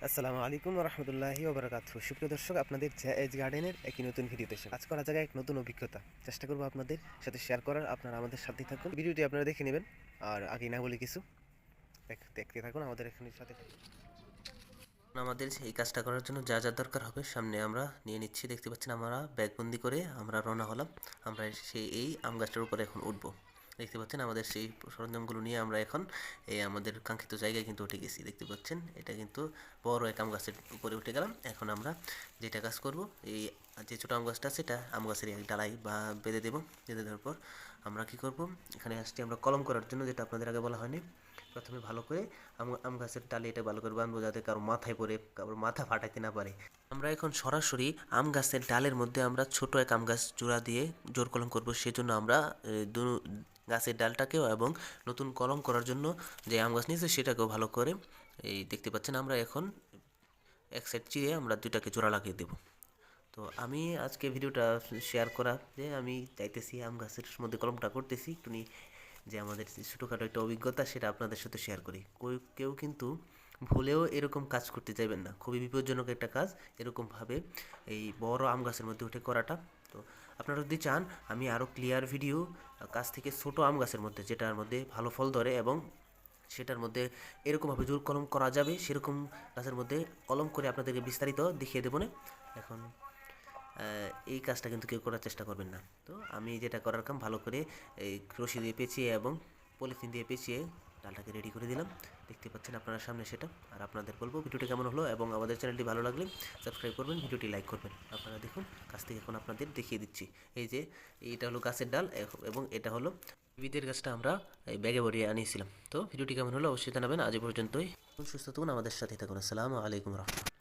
আসসালামু আলাইকুম রহমতুল্লাহি ওবরাকাতুহু। সুপ্রিয় দর্শক, আপনাদের জায়েজ গার্ডেনের একটি নতুন ভিডিওতে কাজ করা জায়গায় এক নতুন অভিজ্ঞতা চেষ্টা করবো আপনাদের সাথে শেয়ার করার। আপনারা আমাদের সাথেই থাকুন, ভিডিওটি আপনারা দেখে নেবেন। আর আগে না বলি কিছু দেখতে থাকুন আমাদের এখানে সাথে। আমাদের এই কাজটা করার জন্য যা যা দরকার হবে সামনে আমরা নিয়ে নিচ্ছি। দেখতে পাচ্ছেন আমরা ব্যাগবন্দি করে আমরা রওনা হলাম। আমরা সেই এই আম গাছটার উপরে এখন উঠবো। দেখতে পাচ্ছেন আমাদের সেই সরঞ্জামগুলো নিয়ে আমরা এখন এই আমাদের কাঙ্ক্ষিত জায়গায় কিন্তু উঠে গেছি। দেখতে পাচ্ছেন এটা কিন্তু বড় এক আম গাছের উপরে উঠে গেলাম। এখন আমরা যেটা কাজ করব, এই যে ছোটো আম গাছটা আছে এটা আম গাছের এক ডালাই বা বেঁধে দেবো। বেঁধে দেওয়ার পর আমরা কি করব, এখানে আসছি আমরা কলম করার জন্য, যেটা আপনাদের আগে বলা হয়নি। প্রথমে ভালো করে আম গাছের ডালে এটা ভালো করে বাঁধবো, যাতে কারো মাথায় পড়ে কারোর মাথা ফাটাইতে না পারে। আমরা এখন সরাসরি আম গাছের ডালের মধ্যে আমরা ছোট এক আম গাছ জোড়া দিয়ে জোর কলম করবো। সেজন্য আমরা গাছের ডালটাকেও এবং নতুন কলম করার জন্য যে আম গাছ নিয়েছে সেটাকেও ভালো করে এই দেখতে পাচ্ছেন আমরা এখন এক সাইড চিরে আমরা দুইটাকে জোড়া লাগিয়ে দেব। তো আমি আজকে ভিডিওটা শেয়ার করা যে আমি চাইতেছি আম গাছের মধ্যে কলমটা করতেছি একটু যে আমাদের ছোটোখাটো একটা অভিজ্ঞতা সেটা আপনাদের সাথে শেয়ার করি। কেউ কিন্তু ভুলেও এরকম কাজ করতে চাইবেন না, খুবই বিপজ্জনক একটা কাজ এরকমভাবে এই বড় আম গাছের মধ্যে উঠে করাটা। তো আপনারা যদি চান আমি আরও ক্লিয়ার ভিডিও কাছ থেকে ছোটো আম গাছের মধ্যে, যেটার মধ্যে ভালো ফল ধরে এবং সেটার মধ্যে এরকমভাবে জোর কলম করা যাবে সেরকম গাছের মধ্যে কলম করে আপনাদেরকে বিস্তারিত দেখিয়ে দেবো না। এখন এই কাজটা কিন্তু কেউ করার চেষ্টা করবেন না। তো আমি যেটা করার কাম, ভালো করে এই রশি দিয়ে পেঁচিয়ে এবং পলিথিন দিয়ে পেঁচিয়ে ডালটাকে রেডি করে দিলাম। দেখতে পাচ্ছেন আপনারা সামনে সেটা। আর আপনাদের বলবো ভিডিওটি কেমন হলো এবং আমাদের চ্যানেলটি ভালো লাগলে সাবস্ক্রাইব করবেন, ভিডিওটি লাইক করবেন। আপনারা দেখুন কাছ থেকে এখন আপনাদের দেখিয়ে দিচ্ছি। এই যে এইটা হলো গাছের ডাল এবং এটা হলো বিদের গাছটা আমরা এই ব্যাগে ভরিয়ে আনিয়েছিলাম। তো ভিডিওটি কেমন হলো অবশ্যই জানাবেন। আজ পর্যন্তই, সুস্থ থাকুন, আমাদের সাথে থাকুন। আসসালামু আলাইকুম রহমতুল্লাহ।